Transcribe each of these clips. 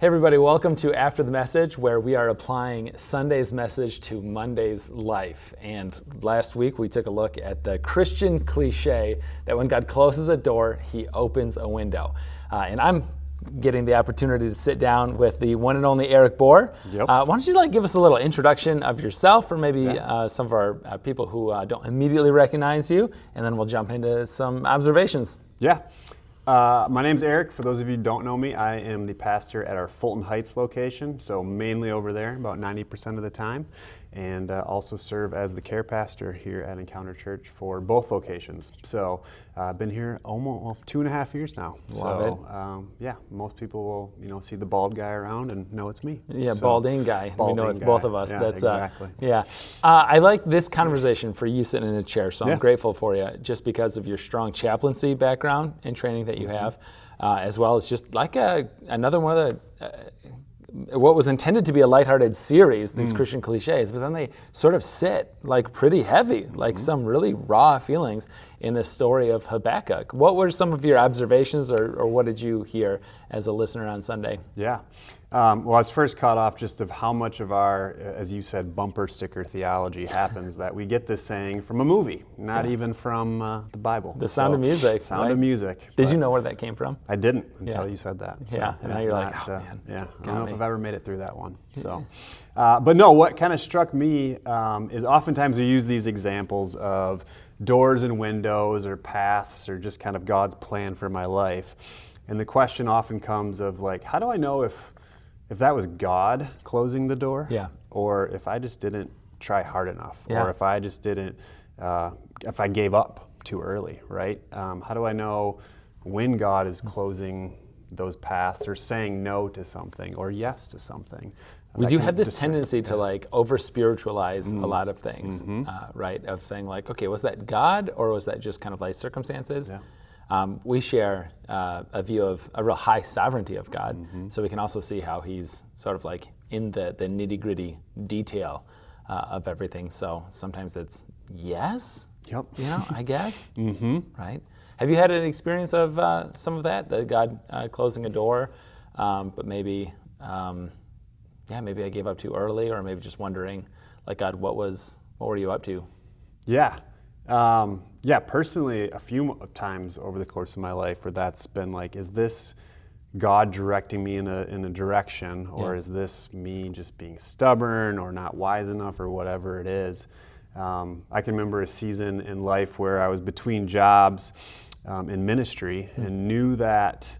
Hey everybody, welcome to After the Message, where we are applying Sunday's message to Monday's life. And last week we took a look at the Christian cliche that when God closes a door, he opens a window. And I'm getting the opportunity to sit down with the one and only Eric Bohr. Yep. Why don't you give us a little introduction of yourself, or maybe some of our people who don't immediately recognize you, and then we'll jump into some observations. Yeah. My name's Eric. For those of you who don't know me, I am the pastor at our Fulton Heights location, so mainly over there about 90% of the time, and also serve as the care pastor here at Encounter Church for both locations. So I've been here almost 2.5 years now. Love it. Most people will see the bald guy around and know it's me. Yeah, balding guy. We know it's guy. both of us. Yeah, That's exactly. I like this conversation for you sitting in a chair, so I'm Yeah. grateful for you just because of your strong chaplaincy background and training that you have, as well as just like another one of the what was intended to be a lighthearted series, these Christian cliches, but then they sort of sit like pretty heavy, like some really raw feelings in the story of Habakkuk. What were some of your observations, or what did you hear as a listener on Sunday? Yeah. Well, I was first caught off just of how much of our, as you said, bumper sticker theology happens, that we get this saying from a movie, not even from the Bible. The Sound of Music. Sound right? of Music. Did you know where that came from? I didn't until you said that. So, Yeah, and now you're like, oh, man. Yeah, I got don't know me. if I've ever made it through that one. So, but no, what kind of struck me is oftentimes we use these examples of doors and windows or paths or just kind of God's plan for my life. And the question often comes of like, how do I know if that was God closing the door? Yeah. Or if I just didn't try hard enough? Yeah. Or if I just didn't, if I gave up too early, right? How do I know when God is closing those paths or saying no to something or yes to something? We That do can have this just- tendency to over spiritualize a lot of things, right? Of saying okay, was that God or was that just kind of like circumstances? Yeah. We share a view of a real high sovereignty of God, so we can also see how he's sort of like in the nitty gritty detail of everything. So sometimes it's yes, Yep. I guess, right? Have you had an experience of some of that God closing a door, but maybe maybe I gave up too early, or maybe just wondering, like, God, what were you up to? Yeah. Personally, a few times over the course of my life where that's been like, is this God directing me in a direction, or is this me just being stubborn or not wise enough or whatever it is? I can remember a season in life where I was between jobs in ministry and knew that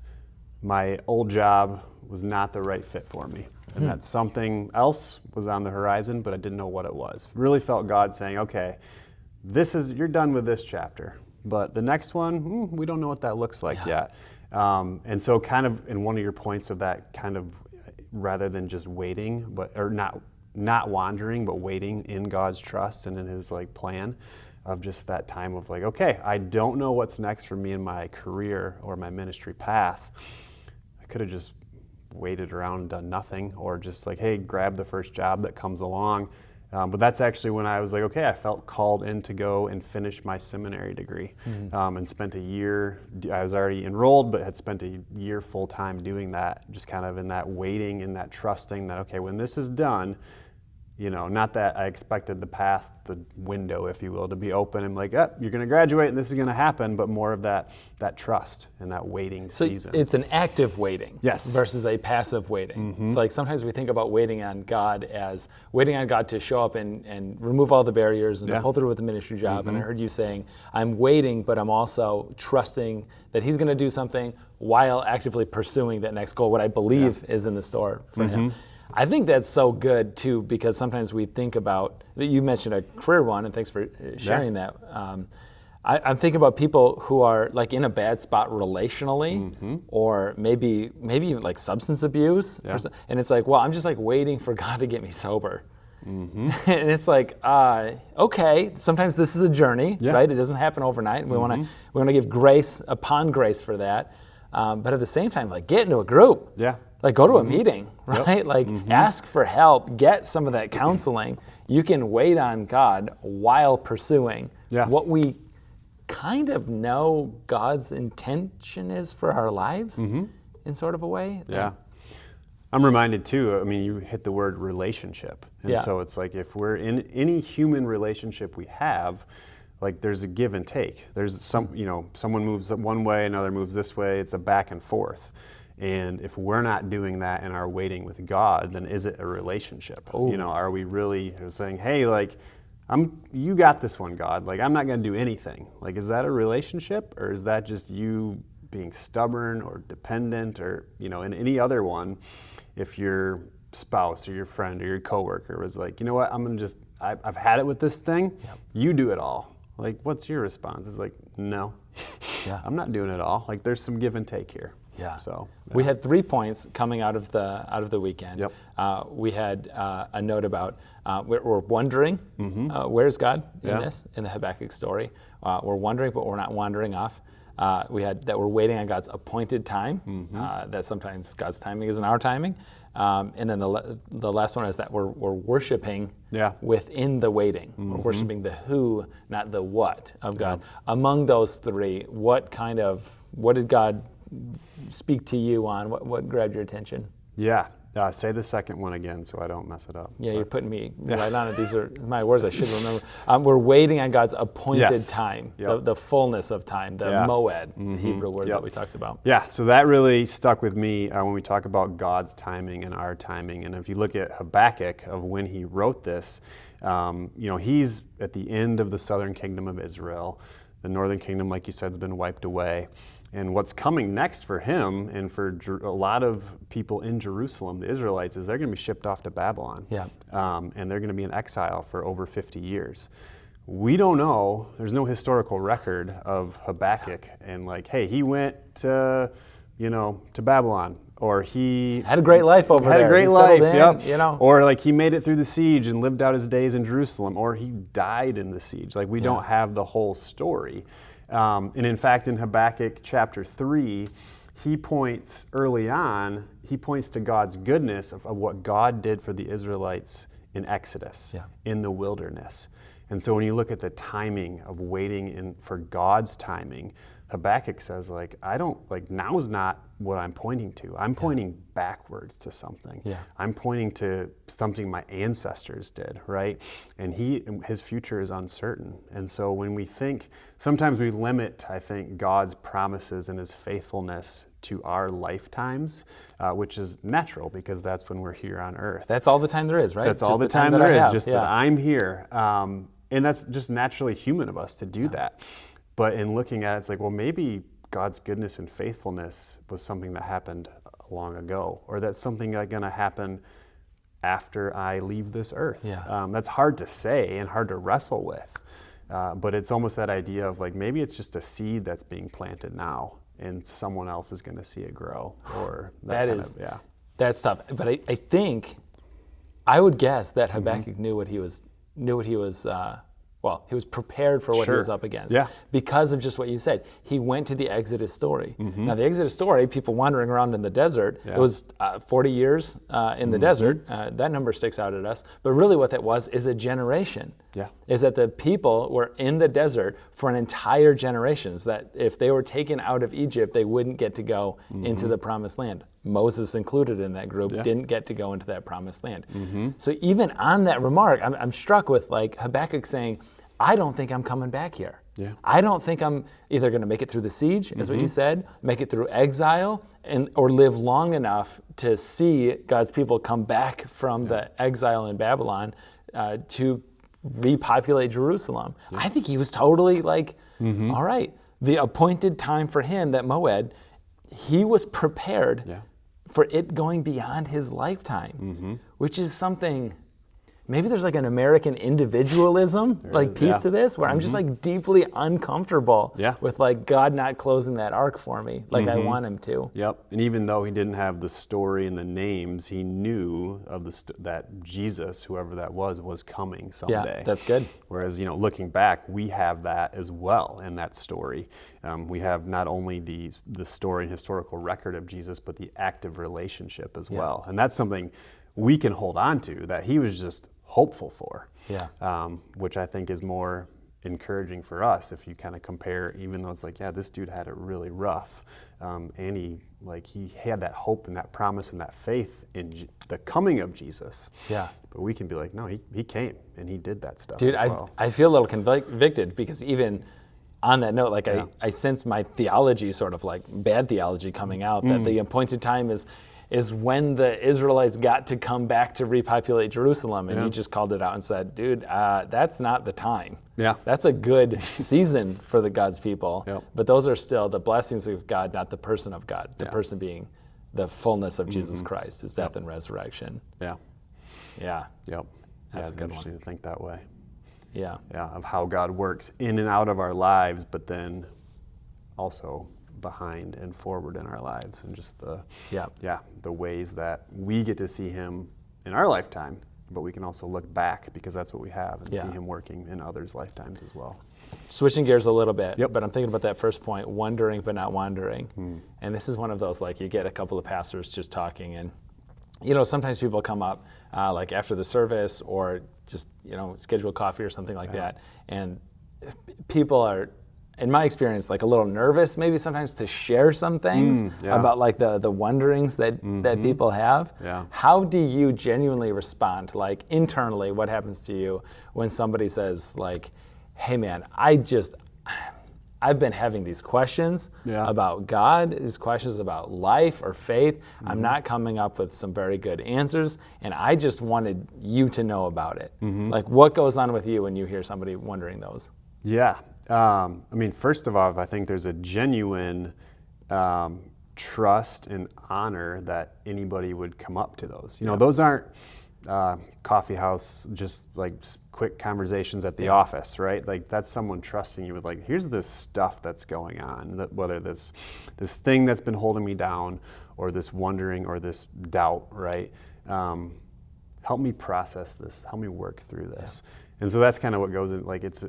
my old job was not the right fit for me, and that something else was on the horizon, but I didn't know what it was. Really felt God saying, okay, you're done with this chapter, but the next one, we don't know what that looks like yet. And so kind of in one of your points of that, kind of rather than just waiting, or not wandering, but waiting in God's trust and in his plan of just that time of like, okay, I don't know what's next for me in my career or my ministry path. I could have just waited around and done nothing, or just like, hey, grab the first job that comes along. But that's actually when I was like, okay, I felt called in to go and finish my seminary degree, and spent a year. I was already enrolled, but had spent a year full time doing that, just kind of in that waiting and that trusting that, okay, when this is done, not that I expected the window, if you will, to be open and like, you're going to graduate and this is going to happen, but more of that trust and that waiting season. So it's an active waiting versus a passive waiting. It's like sometimes we think about waiting on God as waiting on God to show up and remove all the barriers and to pull through with the ministry job. And I heard you saying, I'm waiting, but I'm also trusting that he's going to do something while actively pursuing that next goal, what I believe is in the store for him. I think that's so good too, because sometimes we think about, you mentioned a career one, and thanks for sharing that. I'm thinking about people who are like in a bad spot relationally, or maybe even like substance abuse, and it's like, well, I'm just like waiting for God to get me sober. And it's like, okay, sometimes this is a journey, right? It doesn't happen overnight, and we want to give grace upon grace for that. But at the same time, like, get into a group. Like, go to a meeting, right? Like, ask for help, get some of that counseling. You can wait on God while pursuing what we kind of know God's intention is for our lives in sort of a way. I'm reminded too, I mean, you hit the word relationship. And so it's like if we're in any human relationship we have, like there's a give and take. There's someone moves one way, another moves this way. It's a back and forth. And if we're not doing that in our waiting with God, then is it a relationship? Ooh. Are we really saying, hey, like, you got this one, God. Like, I'm not going to do anything. Like, is that a relationship, or is that just you being stubborn or dependent, or in any other one? If your spouse or your friend or your coworker was like, you know what, I've had it with this thing. Yep. You do it all. Like, what's your response? It's like, no, I'm not doing it all. Like, there's some give and take here. Yeah. So we had 3 points coming out of the weekend. Yep. We had a note about we're wondering where's God in this, in the Habakkuk story. We're wondering, but we're not wandering off. We had that we're waiting on God's appointed time. That sometimes God's timing isn't our timing. And then the last one is that we're worshiping within the waiting. We're worshiping the who, not the what of God. Among those 3, what did God speak to you on? What grabbed your attention? Yeah. Say the second one again so I don't mess it up. Yeah, you're putting me right on it. These are my words I should remember. We're waiting on God's appointed time, the fullness of time, the moed, the Hebrew word that we talked about. Yeah, so that really stuck with me when we talk about God's timing and our timing. And if you look at Habakkuk of when he wrote this, he's at the end of the southern kingdom of Israel. The northern kingdom, like you said, has been wiped away. And what's coming next for him and for a lot of people in Jerusalem, the Israelites, is they're going to be shipped off to Babylon. Yeah. And they're going to be in exile for over 50 years. We don't know. There's no historical record of Habakkuk and like, hey, he went to Babylon, or he had a great life over there. Had a great life, in, Or like he made it through the siege and lived out his days in Jerusalem, or he died in the siege. Like we don't have the whole story. And in fact, in Habakkuk chapter 3, he points to God's goodness of what God did for the Israelites in Exodus, in the wilderness. And so when you look at the timing of waiting for God's timing, Habakkuk says, now is not what I'm pointing to. I'm pointing backwards to something. Yeah. I'm pointing to something my ancestors did, right? And his future is uncertain. And so when we think, sometimes we limit, I think, God's promises and his faithfulness to our lifetimes, which is natural because that's when we're here on earth. That's all the time there is, right? That's all the time there is, just that I'm here. And that's just naturally human of us to do that. But in looking at it, it's like, well, maybe God's goodness and faithfulness was something that happened long ago, or that's something that's going to happen after I leave this earth. Yeah. That's hard to say and hard to wrestle with. But it's almost that idea of like, maybe it's just a seed that's being planted now and someone else is going to see it grow. Or that's tough. But I think, I would guess that Habakkuk knew what he was he was prepared for what he was up against because of just what you said. He went to the Exodus story. Now, the Exodus story, people wandering around in the desert, it was 40 years in the desert. That number sticks out at us. But really what that was is a generation. Is that the people were in the desert for an entire generation. So that if they were taken out of Egypt, they wouldn't get to go into the promised land. Moses included in that group didn't get to go into that promised land. So even on that remark, I'm struck with like Habakkuk saying, I don't think I'm coming back here. I don't think I'm either going to make it through the siege, as what you said, make it through exile, or live long enough to see God's people come back from the exile in Babylon to repopulate Jerusalem. I think he was totally like, all right, the appointed time for him, that moed, he was prepared for it going beyond his lifetime, which is something, maybe there's like an American individualism piece to this, where I'm just like deeply uncomfortable with like God not closing that arc for me like I want him to. Yep. And even though he didn't have the story and the names, he knew of that Jesus, whoever that was coming someday. Yeah, that's good. Whereas, looking back, we have that as well in that story. We have not only the story and historical record of Jesus, but the active relationship as well. And that's something we can hold on to, that he was just hopeful for, which I think is more encouraging for us if you kind of compare, even though it's like, yeah, this dude had it really rough. And he had that hope and that promise and that faith in the coming of Jesus. Yeah. But we can be like, no, he came and he did that stuff. Dude, as well. I feel a little convicted because even on that note, like I sense my theology, sort of like bad theology coming out, that the appointed time is when the Israelites got to come back to repopulate Jerusalem. And you just called it out and said, dude, that's not the time. Yeah. That's a good season for the God's people. Yep. But those are still the blessings of God, not the person of God. The person being the fullness of Jesus Christ, his death and resurrection. Yeah. Yeah. Yep. That's it's a good interesting to think that way. Yeah. Yeah, of how God works in and out of our lives, but then also behind and forward in our lives, and just the ways that we get to see him in our lifetime, but we can also look back because that's what we have and see him working in others' lifetimes as well. Switching gears a little bit, but I'm thinking about that first point, wondering but not wandering. And this is one of those, like, you get a couple of pastors just talking, and sometimes people come up like after the service or just schedule coffee or something like that, and people are, in my experience, like a little nervous maybe sometimes to share some things about like the wonderings that people have. Yeah. How do you genuinely respond, like internally, what happens to you when somebody says like, hey man, I've been having these questions about God, these questions about life or faith. I'm not coming up with some very good answers, and I just wanted you to know about it. Like, what goes on with you when you hear somebody wondering those? Yeah. First of all, I think there's a genuine trust and honor that anybody would come up to those. Those aren't coffee house, just like quick conversations at the office, right? Like, that's someone trusting you with, like, here's this stuff that's going on, whether this thing that's been holding me down or this wondering or this doubt, right? Help me process this, help me work through this. And so that's kind of what goes in, like, it's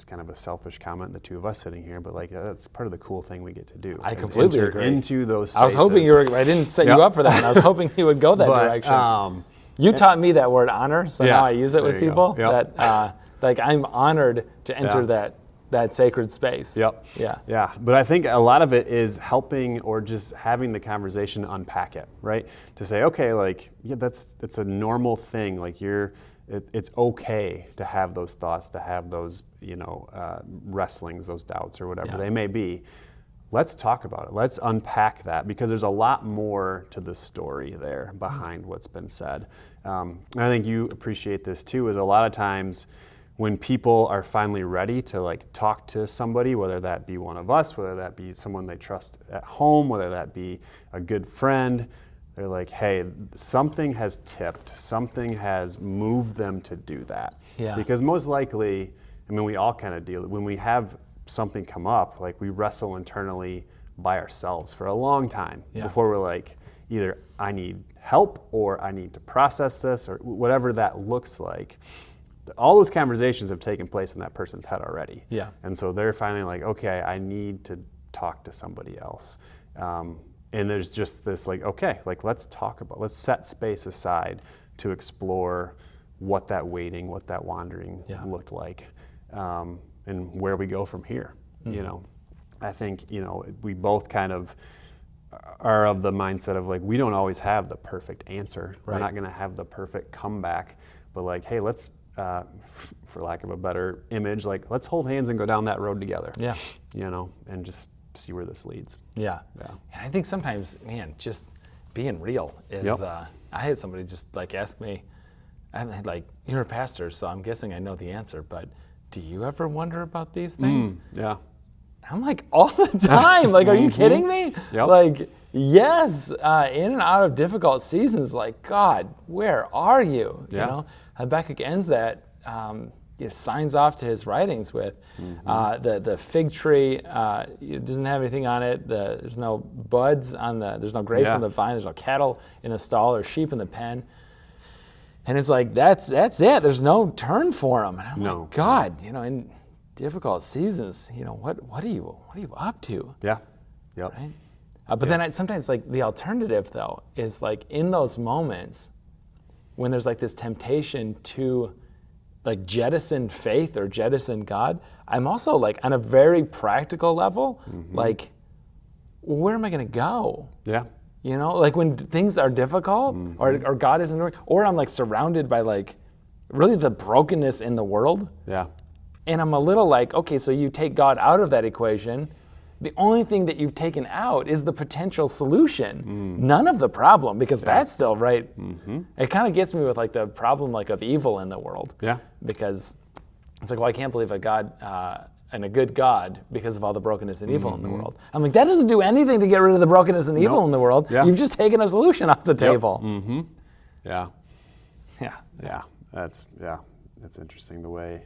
kind of a selfish comment, the two of us sitting here, but like that's part of the cool thing we get to do. I completely agree. Into those spaces. I was hoping I didn't set you up for that, and I was hoping you would go that direction. You taught me that word honor, so now I use it with people. That like I'm honored to enter that sacred space. Yeah. But I think a lot of it is helping or just having the conversation unpack it, right? To say, okay, like it's a normal thing. Like it's okay to have those thoughts, to have those wrestlings, those doubts, or whatever they may be. Let's talk about it. Let's unpack that, because there's a lot more to the story there behind what's been said. And I think you appreciate this too, is a lot of times when people are finally ready to like talk to somebody, whether that be one of us, whether that be someone they trust at home, whether that be a good friend, they're like, hey, something has tipped, something has moved them to do that. Yeah. Because most likely, we all kind of deal, when we have something come up, like we wrestle internally by ourselves for a long time before we're like, either I need help or I need to process this or whatever that looks like. All those conversations have taken place in that person's head already. Yeah. And so they're finally like, okay, I need to talk to somebody else. And there's just this like, okay, like let's set space aside to explore what that waiting, what that wandering looked like. And where we go from here. I think we both kind of are of the mindset of like, we don't always have the perfect answer. Right. We're not going to have the perfect comeback, but like, hey, let's for lack of a better image, like let's hold hands and go down that road together. Yeah. And just see where this leads. Yeah. And I think sometimes, man, just being real is. I had somebody just like ask me, I'm like, you're a pastor, so I'm guessing I know the answer, but do you ever wonder about these things? Yeah. I'm like, all the time. Like, are you kidding me? Yep. Like, yes, in and out of difficult seasons, like, God, where are you? You know, Habakkuk ends that, signs off to his writings with the fig tree, it doesn't have anything on it. There's no buds there's no grapes on the vine. There's no cattle in the stall or sheep in the pen. And it's like, that's it. There's no turn for him. And I'm like, God, in difficult seasons, what are you up to? Yeah. Yep. Right? But then sometimes like the alternative though is like in those moments when there's like this temptation to like jettison faith or jettison God, I'm also like on a very practical level, like, where am I going to go? Yeah. You know, like when things are difficult or God isn't working, or I'm like surrounded by like really the brokenness in the world. Yeah. And I'm a little like, okay, so you take God out of that equation. The only thing that you've taken out is the potential solution, none of the problem, because that's still right. It kind of gets me with like the problem like of evil in the world. Yeah. Because it's like, well, I can't believe a God and a good God because of all the brokenness and evil in the world. I'm like, that doesn't do anything to get rid of the brokenness and evil in the world. Yeah. You've just taken a solution off the table. Yeah. Yeah. Yeah. That's interesting the way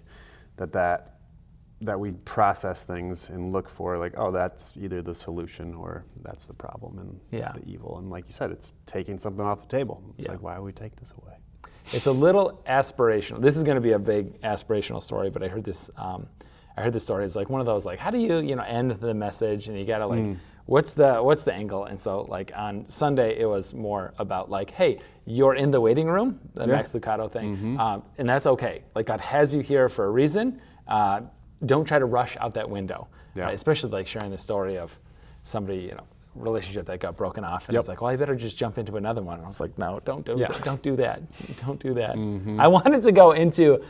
that we process things and look for like, oh, that's either the solution or that's the problem and the evil. And like you said, it's taking something off the table. It's like, why would we take this away? It's a little aspirational. This is going to be a big aspirational story, but I heard this story. It's like one of those like, how do you end the message, and you got to like, what's the angle? And so like on Sunday it was more about like, hey, you're in the waiting room, the Max Lucado thing, and that's okay. Like God has you here for a reason. Don't try to rush out that window. Right? Especially like sharing the story of somebody, relationship that got broken off, and it's like, well, I better just jump into another one. And I was like, no, don't do that. Don't do that. I wanted to go into,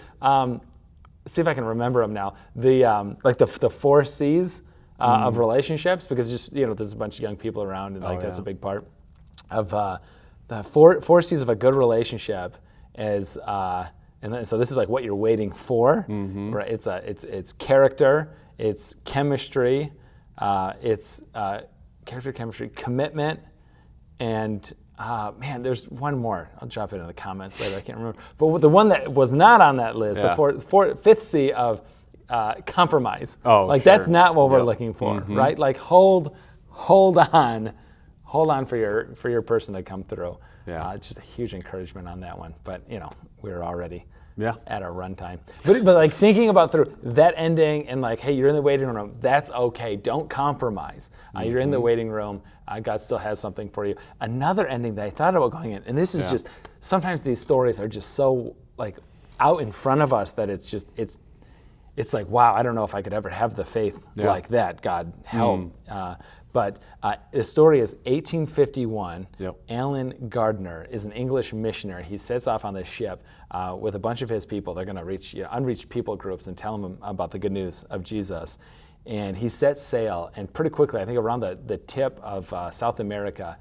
see if I can remember them now. The like the 4 C's of relationships, because just there's a bunch of young people around, and that's a big part of the 4 C's of a good relationship is. And then, so this is like what you're waiting for, right? It's character, it's chemistry, chemistry, commitment, and man, there's one more. I'll drop it in the comments later. I can't remember. But the one that was not on that list, the 5th C of compromise. Oh, like that's not what we're looking for, right? Like hold on for your person to come through. Yeah, just a huge encouragement on that one. But we're already at our runtime. But like thinking about through that ending and like, hey, you're in the waiting room. That's okay. Don't compromise. You're in the waiting room. God still has something for you. Another ending that I thought about going in, and this is just sometimes these stories are just so like out in front of us that it's like, wow, I don't know if I could ever have the faith like that. God help. But the story is 1851. Alan Gardner is an English missionary. He sets off on this ship with a bunch of his people. They're going to reach unreached people groups and tell them about the good news of Jesus. And he sets sail, and pretty quickly, I think around the tip of South America,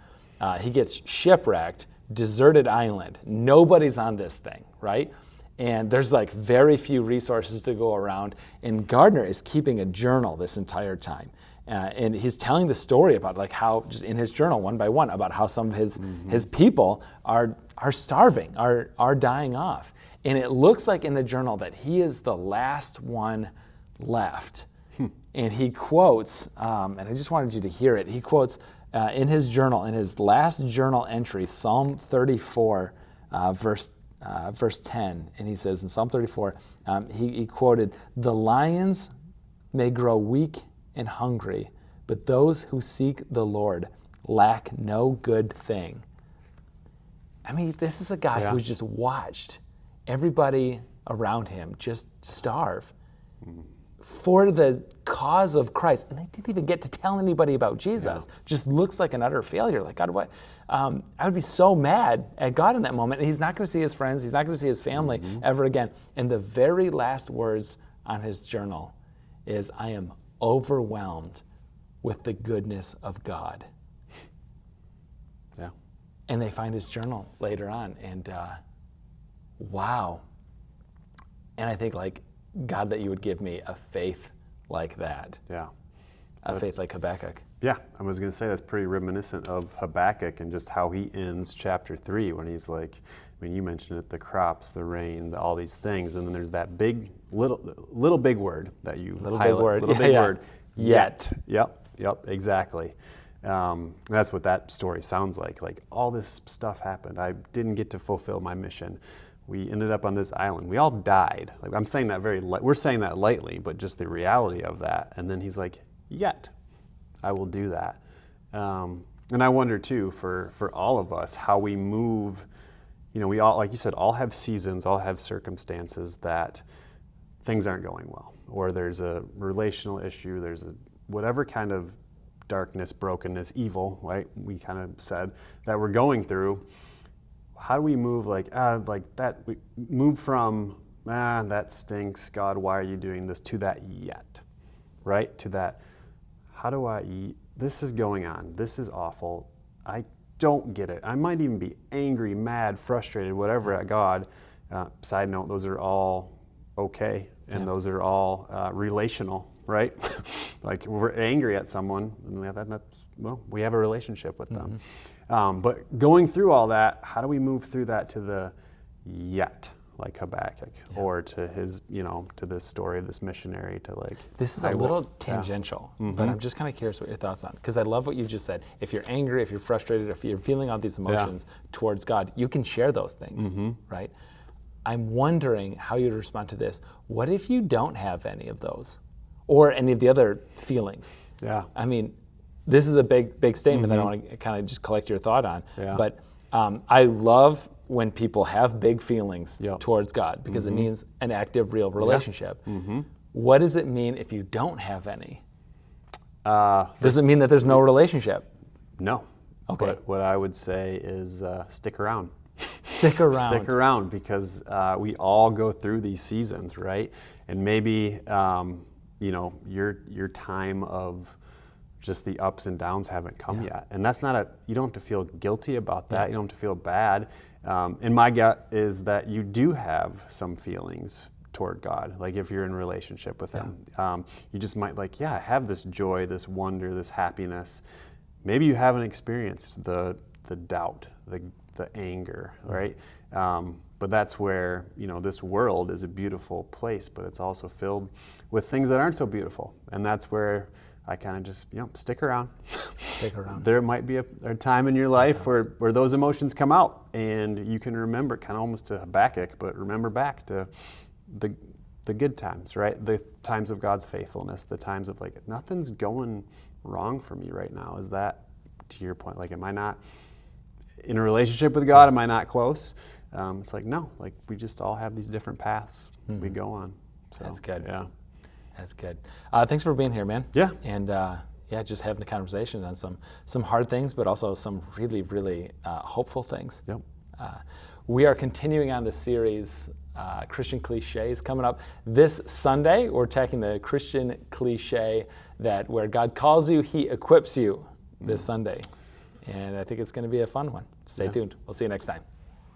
he gets shipwrecked, deserted island. Nobody's on this thing, right? And there's like very few resources to go around. And Gardner is keeping a journal this entire time. And he's telling the story about like how just in his journal one by one about how some of his people are starving, are dying off. And it looks like in the journal that he is the last one left. And he quotes, and I just wanted you to hear it. He quotes in his journal, in his last journal entry, Psalm 34, verse 10. And he says in Psalm 34, he quoted, "The lions may grow weak and hungry, but those who seek the Lord lack no good thing." I mean, this is a guy who's just watched everybody around him just starve for the cause of Christ. And they didn't even get to tell anybody about Jesus. Just looks like an utter failure. Like, God, what? I would be so mad at God in that moment. And he's not going to see his friends. He's not going to see his family ever again. And the very last words on his journal is, "I am overwhelmed with the goodness of God." And they find his journal later on, and wow. And I think, like, God, that you would give me a faith like that. A faith like Habakkuk. Yeah, I was going to say that's pretty reminiscent of Habakkuk and just how he ends chapter 3 when he's like, I mean, you mentioned it, the crops, the rain, all these things, and then there's that little big word that you highlight. Little big word. Yet. Yep, exactly. That's what that story sounds like. Like, all this stuff happened. I didn't get to fulfill my mission. We ended up on this island. We all died. Like, I'm saying that we're saying that lightly, but just the reality of that. And then he's like, yet I will do that. And I wonder too, for all of us, how we move we all, like you said, all have seasons, all have circumstances that things aren't going well, or there's a relational issue, there's a whatever kind of darkness, brokenness, evil, right? We kind of said that we're going through. How do we move like that? We move from that stinks, God, why are you doing this, to that yet, right? To that, how do I? This is going on. This is awful. I don't get it. I might even be angry, mad, frustrated, whatever at God. Side note: those are all okay, and those are all relational, right? Like we're angry at someone, and we have a relationship with them. But going through all that, how do we move through that to the yet, like Habakkuk, or to his, to this story of this missionary, to like. This is a little tangential, but I'm just kind of curious what your thoughts on, because I love what you just said. If you're angry, if you're frustrated, if you're feeling all these emotions towards God, you can share those things, right? I'm wondering how you'd respond to this. What if you don't have any of those, or any of the other feelings? Yeah. I mean, this is a big statement that I want to kind of just collect your thought on. Yeah. But I love when people have big feelings towards God, because it means an active, real relationship. What does it mean if you don't have any? Does it mean that there's no relationship? No. Okay. But what I would say is stick around. Stick around. Stick around, because we all go through these seasons, right? And maybe your time of just the ups and downs haven't come yet. And that's you don't have to feel guilty about that. You don't have to feel bad. And my gut is that you do have some feelings toward God. Like if you're in a relationship with Him, you just might have this joy, this wonder, this happiness. Maybe you haven't experienced the doubt, the anger, right? But that's where, this world is a beautiful place, but it's also filled with things that aren't so beautiful. And that's where I kind of just, stick around. Stick around. There might be a time in your life where those emotions come out, and you can remember, kind of almost to Habakkuk, but remember back to the good times, right? The times of God's faithfulness, the times of nothing's going wrong for me right now. Is that, to your point, am I not in a relationship with God? Am I not close? It's no, we just all have these different paths we go on. So, that's good. Yeah. That's good. Thanks for being here, man. Yeah. And just having the conversation on some hard things, but also some really, really hopeful things. Yep. We are continuing on the series, Christian Cliches. Coming up this Sunday, we're tackling the Christian cliche that where God calls you, He equips you, this Sunday. And I think it's going to be a fun one. Stay tuned. We'll see you next time.